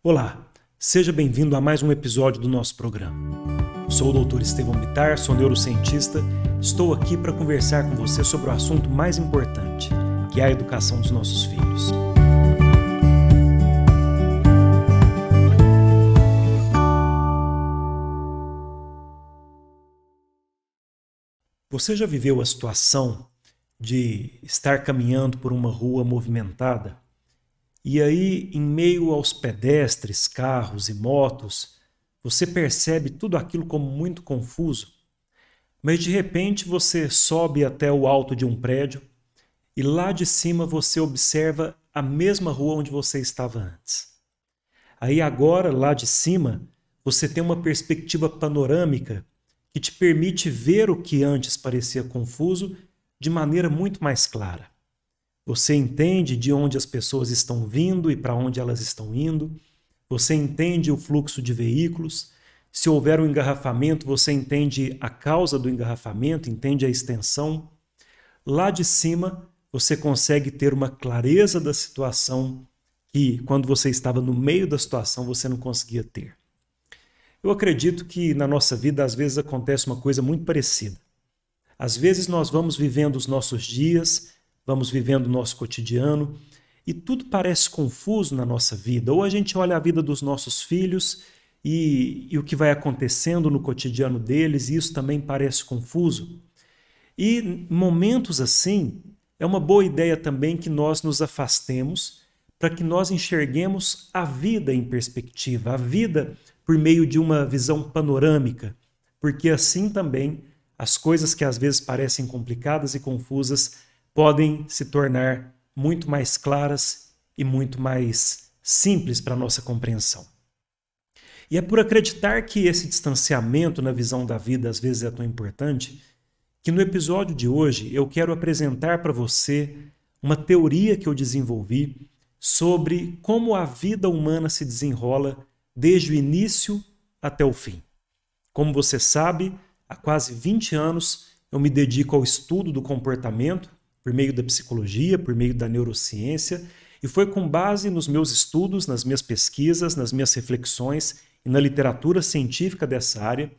Olá, seja bem-vindo a mais um episódio do nosso programa. Sou o Dr. Estevão Bittar, sou neurocientista, estou aqui para conversar com você sobre o assunto mais importante, que é a educação dos nossos filhos. Você já viveu a situação de estar caminhando por uma rua movimentada? E aí, em meio aos pedestres, carros e motos, você percebe tudo aquilo como muito confuso, mas de repente você sobe até o alto de um prédio e lá de cima você observa a mesma rua onde você estava antes. Aí agora, lá de cima, você tem uma perspectiva panorâmica que te permite ver o que antes parecia confuso de maneira muito mais clara. Você entende de onde as pessoas estão vindo e para onde elas estão indo. Você entende o fluxo de veículos. Se houver um engarrafamento, você entende a causa do engarrafamento, entende a extensão. Lá de cima, você consegue ter uma clareza da situação que, quando você estava no meio da situação, você não conseguia ter. Eu acredito que na nossa vida, às vezes, acontece uma coisa muito parecida. Às vezes, nós vamos vivendo os nossos dias, vamos vivendo o nosso cotidiano e tudo parece confuso na nossa vida. Ou a gente olha a vida dos nossos filhos e o que vai acontecendo no cotidiano deles e isso também parece confuso. E em momentos assim, é uma boa ideia também que nós nos afastemos para que nós enxerguemos a vida em perspectiva, a vida por meio de uma visão panorâmica, porque assim também as coisas que às vezes parecem complicadas e confusas podem se tornar muito mais claras e muito mais simples para a nossa compreensão. E é por acreditar que esse distanciamento na visão da vida às vezes é tão importante, que no episódio de hoje eu quero apresentar para você uma teoria que eu desenvolvi sobre como a vida humana se desenrola desde o início até o fim. Como você sabe, há quase 20 anos eu me dedico ao estudo do comportamento, por meio da psicologia, por meio da neurociência, e foi com base nos meus estudos, nas minhas pesquisas, nas minhas reflexões e na literatura científica dessa área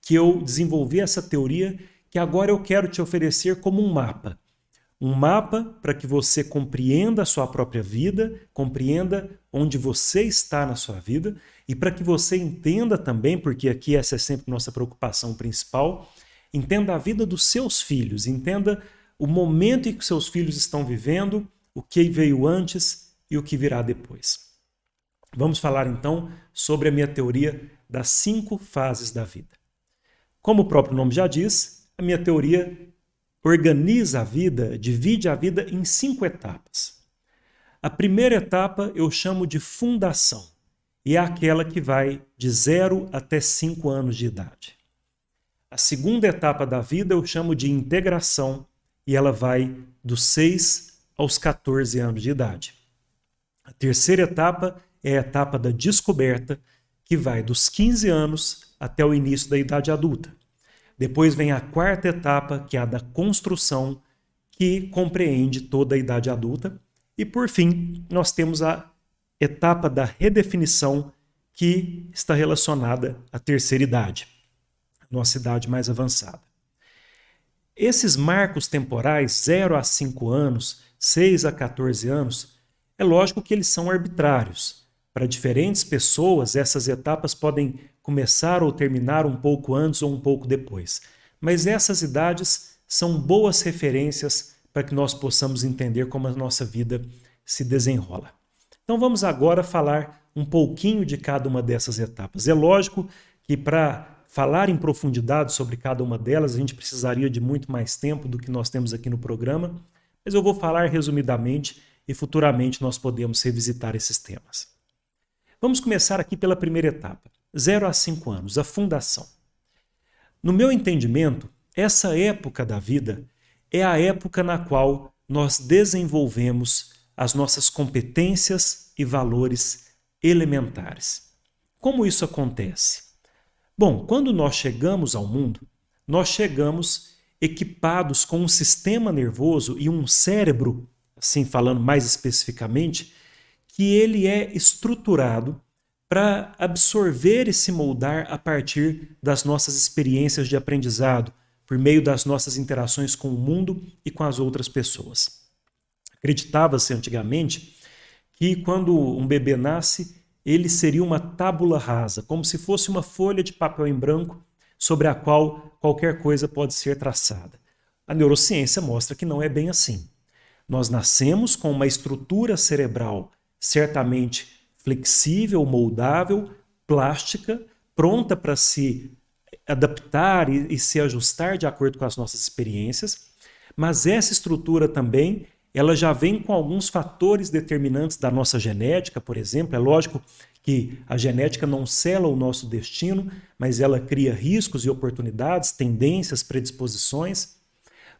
que eu desenvolvi essa teoria que agora eu quero te oferecer como um mapa. Um mapa para que você compreenda a sua própria vida, compreenda onde você está na sua vida e para que você entenda também, porque aqui essa é sempre nossa preocupação principal, entenda a vida dos seus filhos, entenda o momento em que seus filhos estão vivendo, o que veio antes e o que virá depois. Vamos falar então sobre a minha teoria das 5 fases da vida. Como o próprio nome já diz, a minha teoria organiza a vida, divide a vida em 5 etapas. A primeira etapa eu chamo de fundação, e é aquela que vai de 0 até 5 anos de idade. A segunda etapa da vida eu chamo de integração, e ela vai dos 6 aos 14 anos de idade. A terceira etapa é a etapa da descoberta, que vai dos 15 anos até o início da idade adulta. Depois vem a quarta etapa, que é a da construção, que compreende toda a idade adulta. E por fim, nós temos a etapa da redefinição, que está relacionada à terceira idade, nossa idade mais avançada. Esses marcos temporais, 0 a 5 anos, 6 a 14 anos, é lógico que eles são arbitrários. Para diferentes pessoas, essas etapas podem começar ou terminar um pouco antes ou um pouco depois. Mas essas idades são boas referências para que nós possamos entender como a nossa vida se desenrola. Então vamos agora falar um pouquinho de cada uma dessas etapas. É lógico que para falar em profundidade sobre cada uma delas, a gente precisaria de muito mais tempo do que nós temos aqui no programa, mas eu vou falar resumidamente e futuramente nós podemos revisitar esses temas. Vamos começar aqui pela primeira etapa, 0 a 5 anos, a fundação. No meu entendimento, essa época da vida é a época na qual nós desenvolvemos as nossas competências e valores elementares. Como isso acontece? Bom, quando nós chegamos ao mundo, nós chegamos equipados com um sistema nervoso e um cérebro, assim falando mais especificamente, que ele é estruturado para absorver e se moldar a partir das nossas experiências de aprendizado, por meio das nossas interações com o mundo e com as outras pessoas. Acreditava-se antigamente que quando um bebê nasce, ele seria uma tábula rasa, como se fosse uma folha de papel em branco sobre a qual qualquer coisa pode ser traçada. A neurociência mostra que não é bem assim. Nós nascemos com uma estrutura cerebral certamente flexível, moldável, plástica, pronta para se adaptar e se ajustar de acordo com as nossas experiências, mas essa estrutura também ela já vem com alguns fatores determinantes da nossa genética, por exemplo. É lógico que a genética não sela o nosso destino, mas ela cria riscos e oportunidades, tendências, predisposições.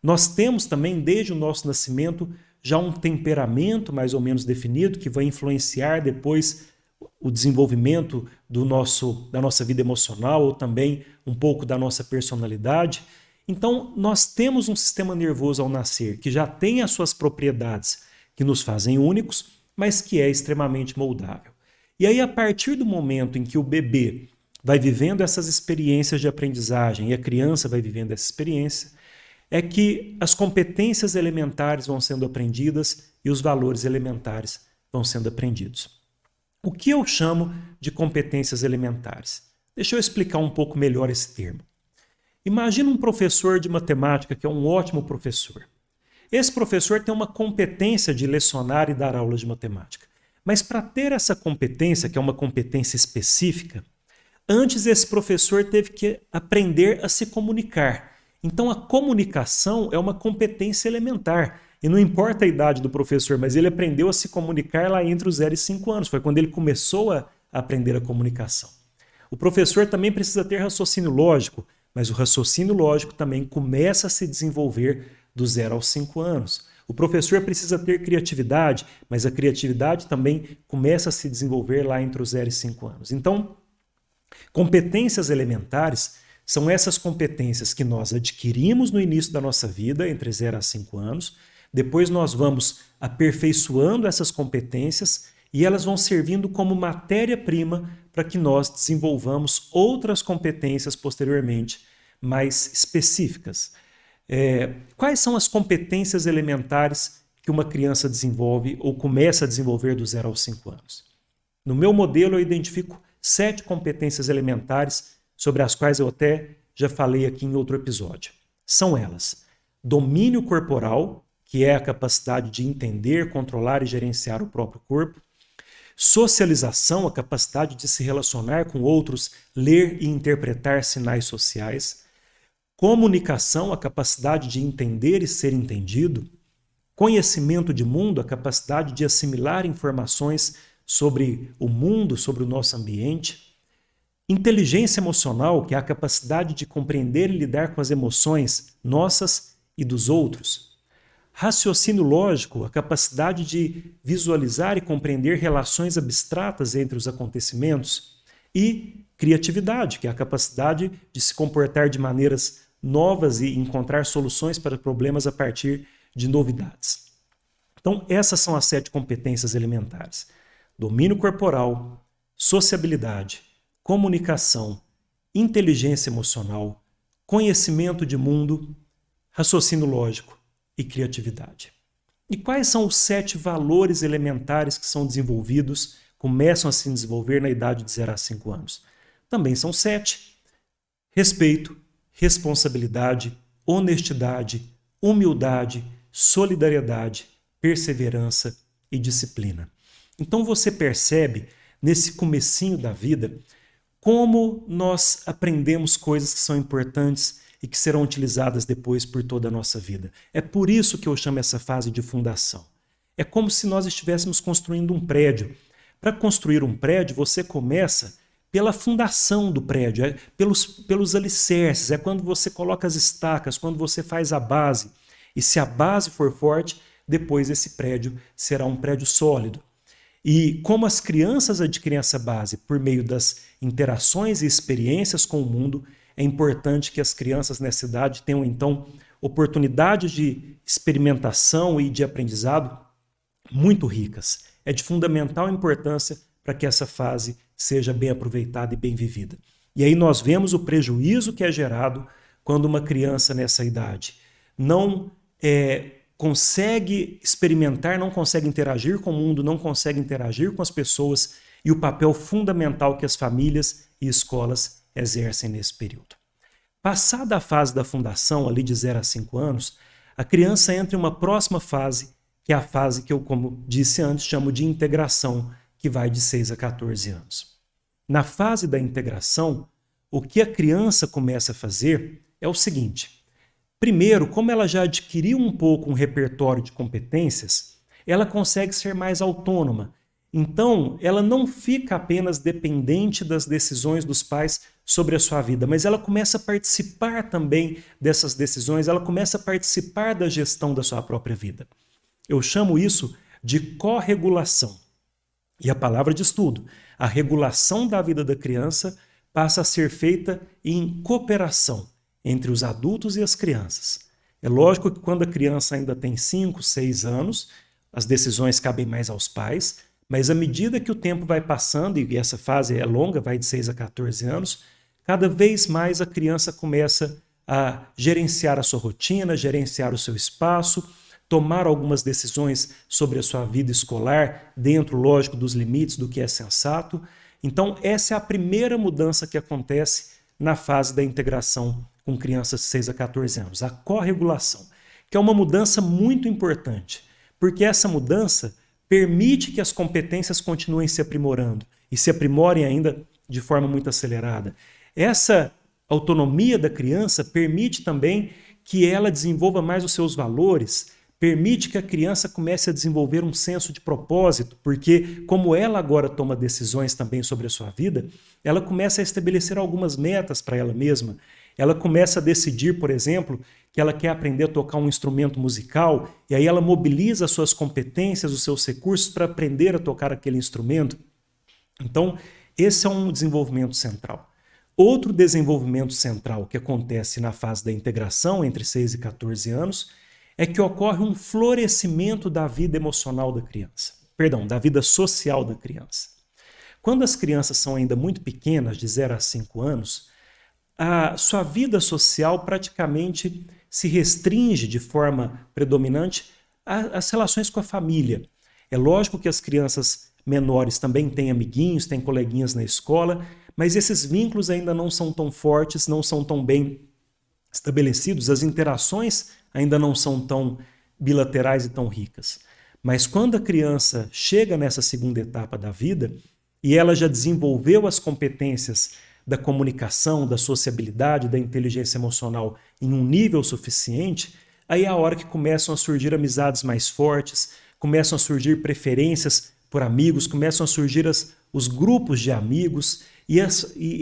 Nós temos também, desde o nosso nascimento, já um temperamento mais ou menos definido que vai influenciar depois o desenvolvimento da nossa vida emocional ou também um pouco da nossa personalidade. Então, nós temos um sistema nervoso ao nascer que já tem as suas propriedades que nos fazem únicos, mas que é extremamente moldável. E aí, a partir do momento em que o bebê vai vivendo essas experiências de aprendizagem e a criança vai vivendo essa experiência, é que as competências elementares vão sendo aprendidas e os valores elementares vão sendo aprendidos. O que eu chamo de competências elementares? Deixa eu explicar um pouco melhor esse termo. Imagina um professor de matemática que é um ótimo professor. Esse professor tem uma competência de lecionar e dar aulas de matemática. Mas para ter essa competência, que é uma competência específica, antes esse professor teve que aprender a se comunicar. Então a comunicação é uma competência elementar. E não importa a idade do professor, mas ele aprendeu a se comunicar lá entre os 0 e 5 anos. Foi quando ele começou a aprender a comunicação. O professor também precisa ter raciocínio lógico, mas o raciocínio lógico também começa a se desenvolver do 0 aos 5 anos. O professor precisa ter criatividade, mas a criatividade também começa a se desenvolver lá entre os 0 e 5 anos. Então, competências elementares são essas competências que nós adquirimos no início da nossa vida, entre 0 a 5 anos. Depois nós vamos aperfeiçoando essas competências e elas vão servindo como matéria-prima para que nós desenvolvamos outras competências posteriormente mais específicas. Quais são as competências elementares que uma criança desenvolve ou começa a desenvolver do 0 aos 5 anos? No meu modelo eu identifico 7 competências elementares sobre as quais eu até já falei aqui em outro episódio. São elas: domínio corporal, que é a capacidade de entender, controlar e gerenciar o próprio corpo; socialização, a capacidade de se relacionar com outros, ler e interpretar sinais sociais; comunicação, a capacidade de entender e ser entendido; conhecimento de mundo, a capacidade de assimilar informações sobre o mundo, sobre o nosso ambiente; inteligência emocional, que é a capacidade de compreender e lidar com as emoções nossas e dos outros; raciocínio lógico, a capacidade de visualizar e compreender relações abstratas entre os acontecimentos; e criatividade, que é a capacidade de se comportar de maneiras novas e encontrar soluções para problemas a partir de novidades. Então, essas são as 7 competências elementares: domínio corporal, sociabilidade, comunicação, inteligência emocional, conhecimento de mundo, raciocínio lógico e criatividade. E quais são os 7 valores elementares que são desenvolvidos, começam a se desenvolver na idade de 0 a 5 anos? Também são 7. Respeito, responsabilidade, honestidade, humildade, solidariedade, perseverança e disciplina. Então você percebe, nesse comecinho da vida, como nós aprendemos coisas que são importantes e que serão utilizadas depois por toda a nossa vida. É por isso que eu chamo essa fase de fundação. É como se nós estivéssemos construindo um prédio. Para construir um prédio, você começa pela fundação do prédio, pelos alicerces, é quando você coloca as estacas, quando você faz a base. E se a base for forte, depois esse prédio será um prédio sólido. E como as crianças adquirem essa base por meio das interações e experiências com o mundo, é importante que as crianças nessa idade tenham, então, oportunidades de experimentação e de aprendizado muito ricas. É de fundamental importância para que essa fase seja bem aproveitada e bem vivida. E aí nós vemos o prejuízo que é gerado quando uma criança nessa idade não consegue experimentar, não consegue interagir com o mundo, não consegue interagir com as pessoas e o papel fundamental que as famílias e escolas exercem nesse período. Passada a fase da fundação, ali de 0 a 5 anos, a criança entra em uma próxima fase, que é a fase que eu, como disse antes, chamo de integração, que vai de 6 a 14 anos. Na fase da integração, o que a criança começa a fazer é o seguinte. Primeiro, como ela já adquiriu um pouco um repertório de competências, ela consegue ser mais autônoma. Então, ela não fica apenas dependente das decisões dos pais sobre a sua vida, mas ela começa a participar também dessas decisões, ela começa a participar da gestão da sua própria vida. Eu chamo isso de corregulação. E a palavra diz tudo. A regulação da vida da criança passa a ser feita em cooperação entre os adultos e as crianças. É lógico que quando a criança ainda tem 5, 6 anos, as decisões cabem mais aos pais, mas à medida que o tempo vai passando, e essa fase é longa, vai de 6 a 14 anos, cada vez mais a criança começa a gerenciar a sua rotina, gerenciar o seu espaço, tomar algumas decisões sobre a sua vida escolar, dentro, lógico, dos limites do que é sensato. Então, essa é a primeira mudança que acontece na fase da integração com crianças de 6 a 14 anos, a corregulação, que é uma mudança muito importante, porque essa mudança permite que as competências continuem se aprimorando e se aprimorem ainda de forma muito acelerada. Essa autonomia da criança permite também que ela desenvolva mais os seus valores, permite que a criança comece a desenvolver um senso de propósito, porque como ela agora toma decisões também sobre a sua vida, ela começa a estabelecer algumas metas para ela mesma. Ela começa a decidir, por exemplo, que ela quer aprender a tocar um instrumento musical, e aí ela mobiliza as suas competências, os seus recursos para aprender a tocar aquele instrumento. Então, esse é um desenvolvimento central. Outro desenvolvimento central que acontece na fase da integração entre 6 e 14 anos é que ocorre um florescimento da vida emocional da criança, da vida social da criança. Quando as crianças são ainda muito pequenas, de 0 a 5 anos, a sua vida social praticamente se restringe de forma predominante às relações com a família. É lógico que as crianças menores também têm amiguinhos, têm coleguinhas na escola, mas esses vínculos ainda não são tão fortes, não são tão bem estabelecidos, as interações ainda não são tão bilaterais e tão ricas. Mas quando a criança chega nessa segunda etapa da vida e ela já desenvolveu as competências da comunicação, da sociabilidade, da inteligência emocional em um nível suficiente, aí é a hora que começam a surgir amizades mais fortes, começam a surgir preferências por amigos, começam a surgir os grupos de amigos, e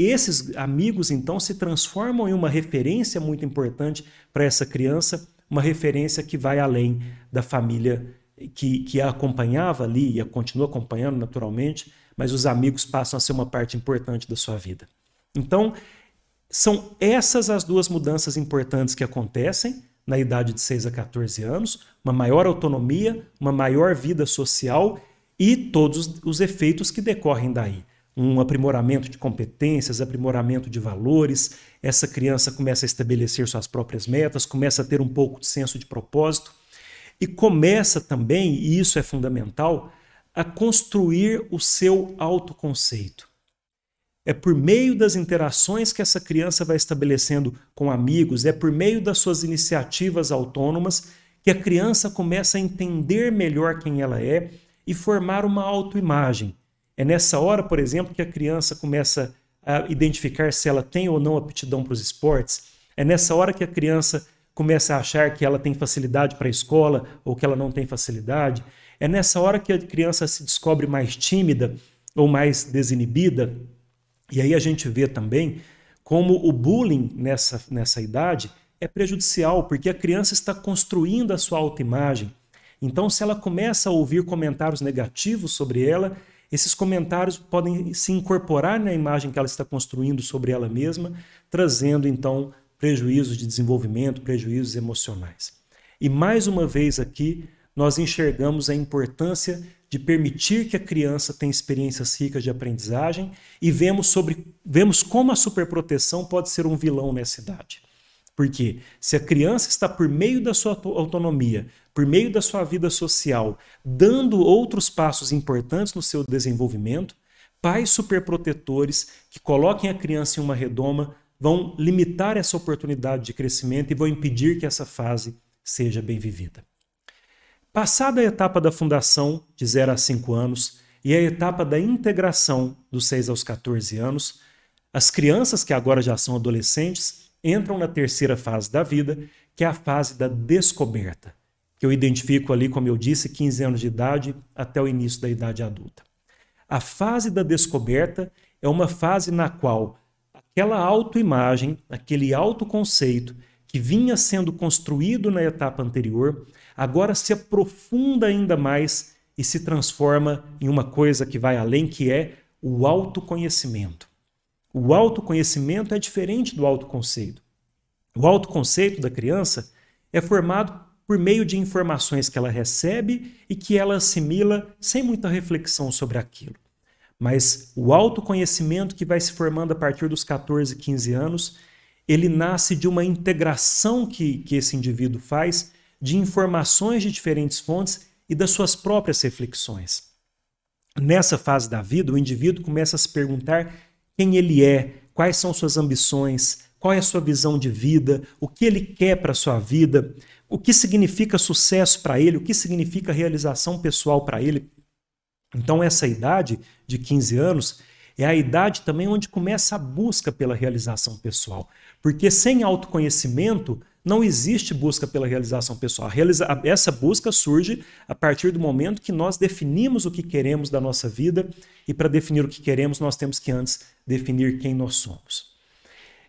esses amigos então se transformam em uma referência muito importante para essa criança, uma referência que vai além da família que a acompanhava ali e a continua acompanhando naturalmente, mas os amigos passam a ser uma parte importante da sua vida. Então, são essas as duas mudanças importantes que acontecem na idade de 6 a 14 anos, uma maior autonomia, uma maior vida social e todos os efeitos que decorrem daí. Um aprimoramento de competências, aprimoramento de valores, essa criança começa a estabelecer suas próprias metas, começa a ter um pouco de senso de propósito e começa também, e isso é fundamental, a construir o seu autoconceito. É por meio das interações que essa criança vai estabelecendo com amigos, é por meio das suas iniciativas autônomas que a criança começa a entender melhor quem ela é e formar uma autoimagem. É nessa hora, por exemplo, que a criança começa a identificar se ela tem ou não aptidão para os esportes. É nessa hora que a criança começa a achar que ela tem facilidade para a escola ou que ela não tem facilidade. É nessa hora que a criança se descobre mais tímida ou mais desinibida. E aí a gente vê também como o bullying nessa idade é prejudicial, porque a criança está construindo a sua autoimagem. Então, se ela começa a ouvir comentários negativos sobre ela, esses comentários podem se incorporar na imagem que ela está construindo sobre ela mesma, trazendo então prejuízos de desenvolvimento, prejuízos emocionais. E mais uma vez aqui, nós enxergamos a importância de permitir que a criança tenha experiências ricas de aprendizagem e vemos como a superproteção pode ser um vilão nessa idade. Porque se a criança está por meio da sua autonomia, por meio da sua vida social, dando outros passos importantes no seu desenvolvimento, pais superprotetores que coloquem a criança em uma redoma vão limitar essa oportunidade de crescimento e vão impedir que essa fase seja bem vivida. Passada a etapa da fundação, de 0 a 5 anos, e a etapa da integração, dos 6 aos 14 anos, as crianças que agora já são adolescentes entram na terceira fase da vida, que é a fase da descoberta, que eu identifico ali, como eu disse, 15 anos de idade até o início da idade adulta. A fase da descoberta é uma fase na qual aquela autoimagem, aquele autoconceito que vinha sendo construído na etapa anterior, agora se aprofunda ainda mais e se transforma em uma coisa que vai além, que é o autoconhecimento. O autoconhecimento é diferente do autoconceito. O autoconceito da criança é formado por meio de informações que ela recebe e que ela assimila sem muita reflexão sobre aquilo. Mas o autoconhecimento que vai se formando a partir dos 14, 15 anos, ele nasce de uma integração que esse indivíduo faz de informações de diferentes fontes e das suas próprias reflexões. Nessa fase da vida, o indivíduo começa a se perguntar quem ele é, quais são suas ambições, qual é a sua visão de vida, o que ele quer para a sua vida, o que significa sucesso para ele, o que significa realização pessoal para ele. Então essa idade de 15 anos é a idade também onde começa a busca pela realização pessoal. Porque sem autoconhecimento não existe busca pela realização pessoal. Essa busca surge a partir do momento que nós definimos o que queremos da nossa vida e para definir o que queremos nós temos que antes definir quem nós somos.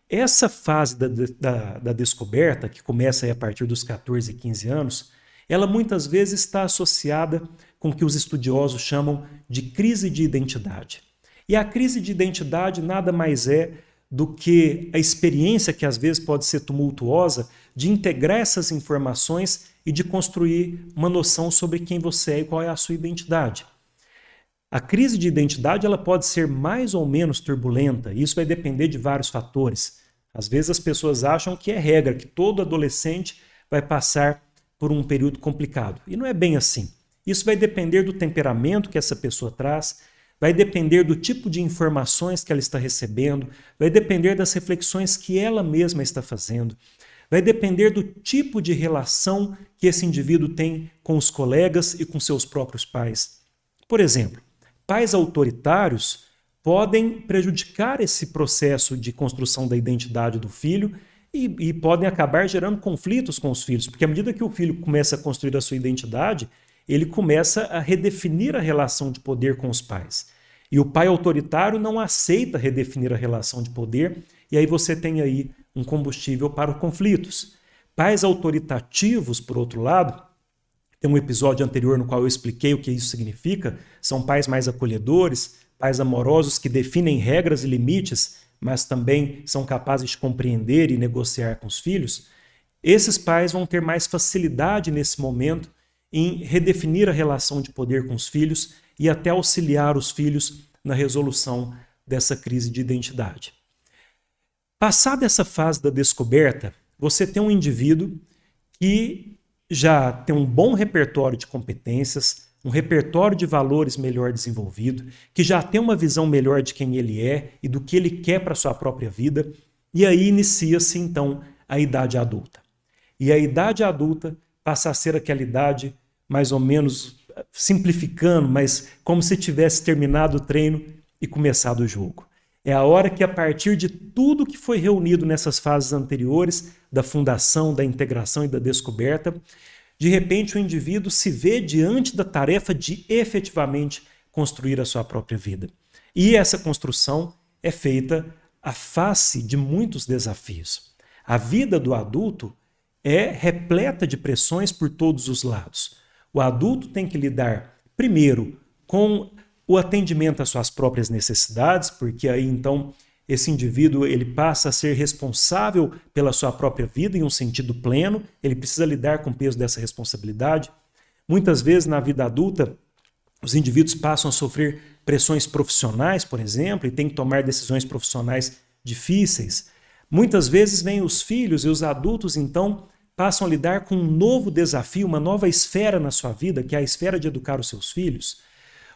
Essa fase da descoberta, que começa aí a partir dos 14 e 15 anos, ela muitas vezes está associada com o que os estudiosos chamam de crise de identidade. E a crise de identidade nada mais é do que a experiência, que às vezes pode ser tumultuosa, de integrar essas informações e de construir uma noção sobre quem você é e qual é a sua identidade. A crise de identidade ela pode ser mais ou menos turbulenta, e isso vai depender de vários fatores. Às vezes as pessoas acham que é regra, que todo adolescente vai passar por um período complicado. E não é bem assim. Isso vai depender do temperamento que essa pessoa traz, vai depender do tipo de informações que ela está recebendo, vai depender das reflexões que ela mesma está fazendo, vai depender do tipo de relação que esse indivíduo tem com os colegas e com seus próprios pais. Por exemplo, pais autoritários podem prejudicar esse processo de construção da identidade do filho e podem acabar gerando conflitos com os filhos, porque à medida que o filho começa a construir a sua identidade, ele começa a redefinir a relação de poder com os pais. E o pai autoritário não aceita redefinir a relação de poder, e aí você tem aí um combustível para os conflitos. Pais autoritativos, por outro lado, tem um episódio anterior no qual eu expliquei o que isso significa, são pais mais acolhedores, pais amorosos que definem regras e limites, mas também são capazes de compreender e negociar com os filhos. Esses pais vão ter mais facilidade nesse momento em redefinir a relação de poder com os filhos e até auxiliar os filhos na resolução dessa crise de identidade. Passada essa fase da descoberta, você tem um indivíduo que já tem um bom repertório de competências, um repertório de valores melhor desenvolvido, que já tem uma visão melhor de quem ele é e do que ele quer para a sua própria vida, e aí inicia-se então a idade adulta. E a idade adulta passa a ser aquela idade mais ou menos simplificando, mas como se tivesse terminado o treino e começado o jogo. É a hora que, a partir de tudo que foi reunido nessas fases anteriores, da fundação, da integração e da descoberta, de repente o indivíduo se vê diante da tarefa de efetivamente construir a sua própria vida. E essa construção é feita à face de muitos desafios. A vida do adulto é repleta de pressões por todos os lados. O adulto tem que lidar, primeiro, com o atendimento às suas próprias necessidades, porque aí então esse indivíduo ele passa a ser responsável pela sua própria vida em um sentido pleno, ele precisa lidar com o peso dessa responsabilidade. Muitas vezes na vida adulta, os indivíduos passam a sofrer pressões profissionais, por exemplo, e têm que tomar decisões profissionais difíceis. Muitas vezes vêm os filhos e os adultos, então, passam a lidar com um novo desafio, uma nova esfera na sua vida, que é a esfera de educar os seus filhos.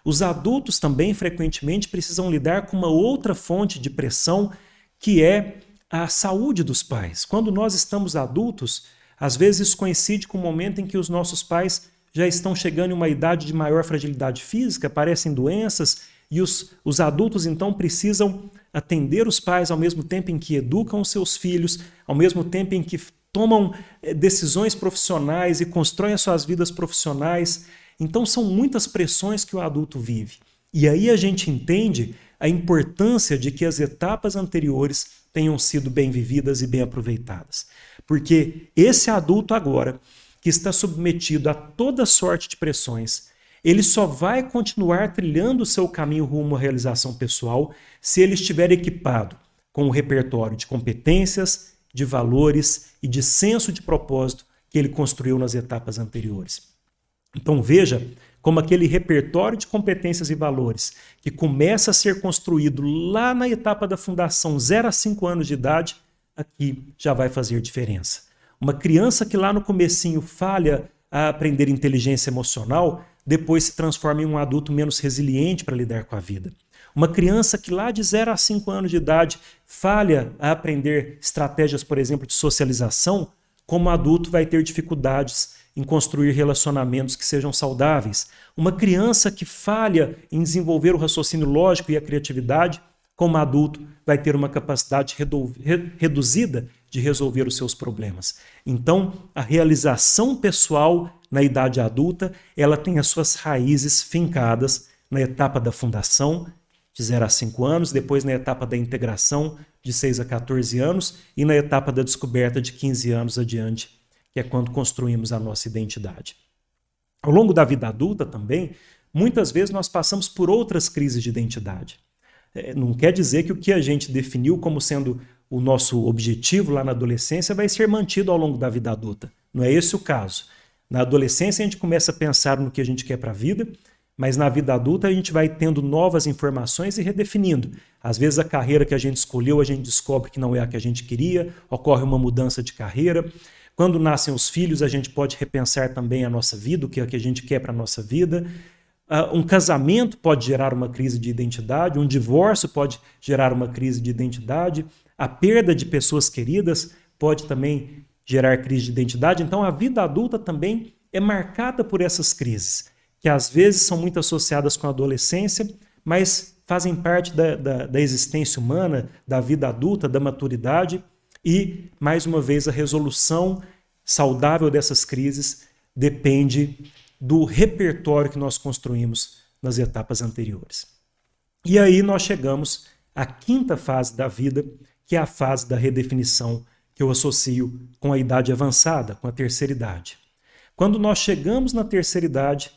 Os adultos também, frequentemente, precisam lidar com uma outra fonte de pressão, que é a saúde dos pais. Quando nós estamos adultos, às vezes isso coincide com o momento em que os nossos pais já estão chegando em uma idade de maior fragilidade física, aparecem doenças, e os adultos, então, precisam atender os pais ao mesmo tempo em que educam os seus filhos, ao mesmo tempo em que tomam decisões profissionais e constroem as suas vidas profissionais. Então são muitas pressões que o adulto vive. E aí a gente entende a importância de que as etapas anteriores tenham sido bem vividas e bem aproveitadas. Porque esse adulto agora, que está submetido a toda sorte de pressões, ele só vai continuar trilhando o seu caminho rumo à realização pessoal se ele estiver equipado com o repertório de competências, de valores e de senso de propósito que ele construiu nas etapas anteriores. Então veja como aquele repertório de competências e valores que começa a ser construído lá na etapa da fundação, 0 a 5 anos de idade, aqui já vai fazer diferença. Uma criança que lá no comecinho falha a aprender inteligência emocional, depois se transforma em um adulto menos resiliente para lidar com a vida. Uma criança que lá de 0 a 5 anos de idade falha a aprender estratégias, por exemplo, de socialização, como adulto vai ter dificuldades em construir relacionamentos que sejam saudáveis. Uma criança que falha em desenvolver o raciocínio lógico e a criatividade, como adulto vai ter uma capacidade reduzida de resolver os seus problemas. Então, a realização pessoal na idade adulta, ela tem as suas raízes fincadas na etapa da fundação, de 0 a 5 anos, depois na etapa da integração, de 6 a 14 anos, e na etapa da descoberta, de 15 anos adiante, que é quando construímos a nossa identidade. Ao longo da vida adulta também, muitas vezes nós passamos por outras crises de identidade. Não quer dizer que o que a gente definiu como sendo o nosso objetivo lá na adolescência vai ser mantido ao longo da vida adulta. Não é esse o caso. Na adolescência a gente começa a pensar no que a gente quer para a vida, mas na vida adulta a gente vai tendo novas informações e redefinindo. Às vezes a carreira que a gente escolheu, a gente descobre que não é a que a gente queria, ocorre uma mudança de carreira. Quando nascem os filhos, a gente pode repensar também a nossa vida, o que é que a gente quer para a nossa vida. Um casamento pode gerar uma crise de identidade, um divórcio pode gerar uma crise de identidade, a perda de pessoas queridas pode também gerar crise de identidade. Então a vida adulta também é marcada por essas crises, que às vezes são muito associadas com a adolescência, mas fazem parte da existência humana, da vida adulta, da maturidade, e, mais uma vez, a resolução saudável dessas crises depende do repertório que nós construímos nas etapas anteriores. E aí nós chegamos à quinta fase da vida, que é a fase da redefinição, que eu associo com a idade avançada, com a terceira idade. Quando nós chegamos na terceira idade,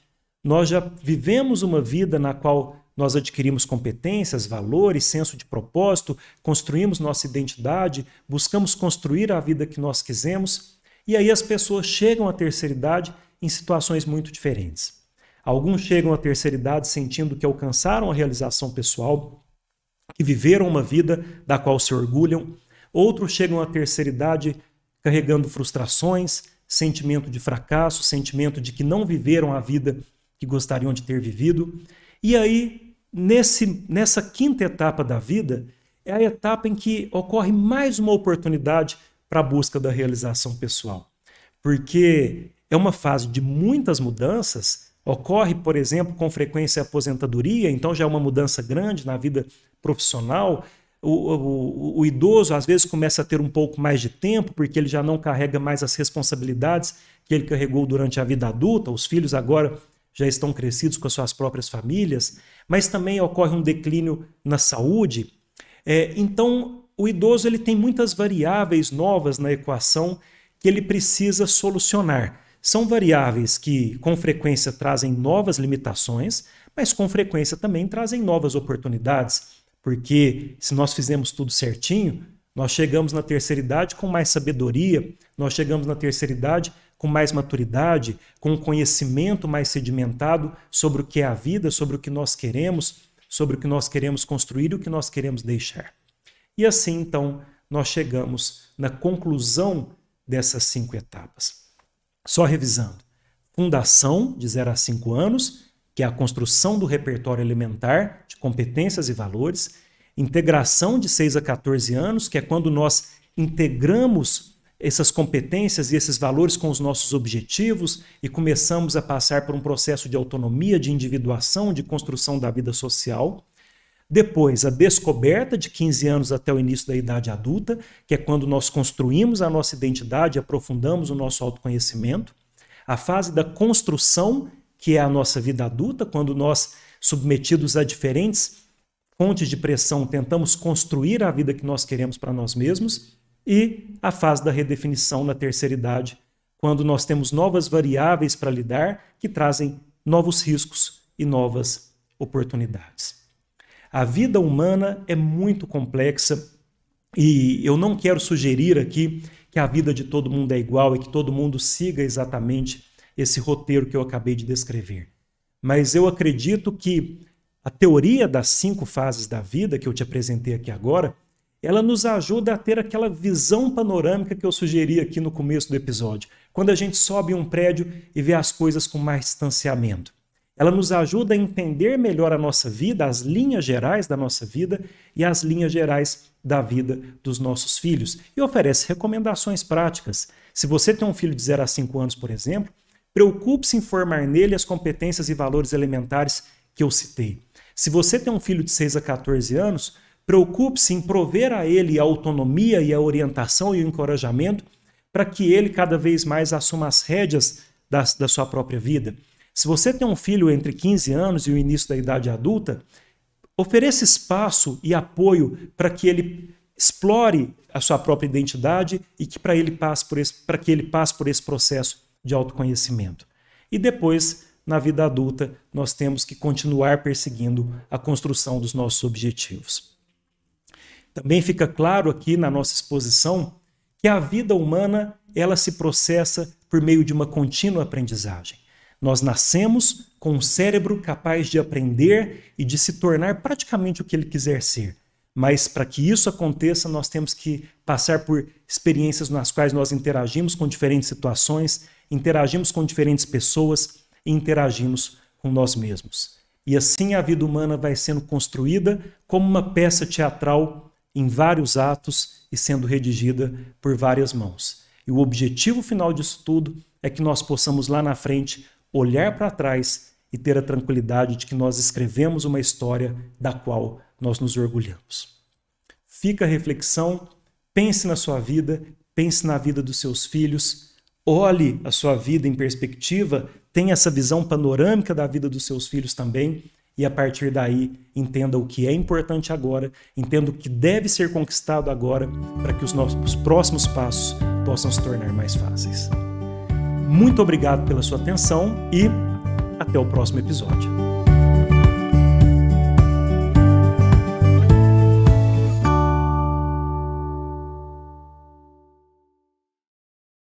nós já vivemos uma vida na qual nós adquirimos competências, valores, senso de propósito, construímos nossa identidade, buscamos construir a vida que nós quisemos, e aí as pessoas chegam à terceira idade em situações muito diferentes. Alguns chegam à terceira idade sentindo que alcançaram a realização pessoal, que viveram uma vida da qual se orgulham. Outros chegam à terceira idade carregando frustrações, sentimento de fracasso, sentimento de que não viveram a vida que gostariam de ter vivido. E aí, nessa quinta etapa da vida, é a etapa em que ocorre mais uma oportunidade para a busca da realização pessoal. Porque é uma fase de muitas mudanças, ocorre, por exemplo, com frequência a aposentadoria, então já é uma mudança grande na vida profissional. O idoso às vezes começa a ter um pouco mais de tempo, porque ele já não carrega mais as responsabilidades que ele carregou durante a vida adulta, os filhos agora já estão crescidos com as suas próprias famílias, mas também ocorre um declínio na saúde. Então, o idoso ele tem muitas variáveis novas na equação que ele precisa solucionar. São variáveis que, com frequência, trazem novas limitações, mas com frequência também trazem novas oportunidades, porque se nós fizermos tudo certinho, nós chegamos na terceira idade com mais sabedoria, nós chegamos na terceira idade com mais maturidade, com um conhecimento mais sedimentado sobre o que é a vida, sobre o que nós queremos, sobre o que nós queremos construir e o que nós queremos deixar. E assim, então, nós chegamos na conclusão dessas 5 etapas. Só revisando. Fundação, de 0 a 5 anos, que é a construção do repertório elementar de competências e valores. Integração, de 6 a 14 anos, que é quando nós integramos essas competências e esses valores com os nossos objetivos e começamos a passar por um processo de autonomia, de individuação, de construção da vida social. Depois, a descoberta, de 15 anos até o início da idade adulta, que é quando nós construímos a nossa identidade, aprofundamos o nosso autoconhecimento. A fase da construção, que é a nossa vida adulta, quando nós, submetidos a diferentes fontes de pressão, tentamos construir a vida que nós queremos para nós mesmos. E a fase da redefinição na terceira idade, quando nós temos novas variáveis para lidar que trazem novos riscos e novas oportunidades. A vida humana é muito complexa e eu não quero sugerir aqui que a vida de todo mundo é igual e que todo mundo siga exatamente esse roteiro que eu acabei de descrever. Mas eu acredito que a teoria das 5 fases da vida que eu te apresentei aqui agora, ela nos ajuda a ter aquela visão panorâmica que eu sugeri aqui no começo do episódio, quando a gente sobe um prédio e vê as coisas com mais distanciamento. Ela nos ajuda a entender melhor a nossa vida, as linhas gerais da nossa vida e as linhas gerais da vida dos nossos filhos. E oferece recomendações práticas. Se você tem um filho de 0 a 5 anos, por exemplo, preocupe-se em formar nele as competências e valores elementares que eu citei. Se você tem um filho de 6 a 14 anos, preocupe-se em prover a ele a autonomia e a orientação e o encorajamento para que ele cada vez mais assuma as rédeas da sua própria vida. Se você tem um filho entre 15 anos e o início da idade adulta, ofereça espaço e apoio para que ele explore a sua própria identidade e que para que ele passe por esse processo de autoconhecimento. E depois, na vida adulta, nós temos que continuar perseguindo a construção dos nossos objetivos. Também fica claro aqui na nossa exposição que a vida humana ela se processa por meio de uma contínua aprendizagem. Nós nascemos com um cérebro capaz de aprender e de se tornar praticamente o que ele quiser ser. Mas para que isso aconteça, nós temos que passar por experiências nas quais nós interagimos com diferentes situações, interagimos com diferentes pessoas e interagimos com nós mesmos. E assim a vida humana vai sendo construída como uma peça teatral em vários atos e sendo redigida por várias mãos. E o objetivo final disso tudo é que nós possamos lá na frente olhar para trás e ter a tranquilidade de que nós escrevemos uma história da qual nós nos orgulhamos. Fica a reflexão, pense na sua vida, pense na vida dos seus filhos, olhe a sua vida em perspectiva, tenha essa visão panorâmica da vida dos seus filhos também, e a partir daí entenda o que é importante agora, entenda o que deve ser conquistado agora para que os nossos próximos passos possam se tornar mais fáceis. Muito obrigado pela sua atenção e até o próximo episódio.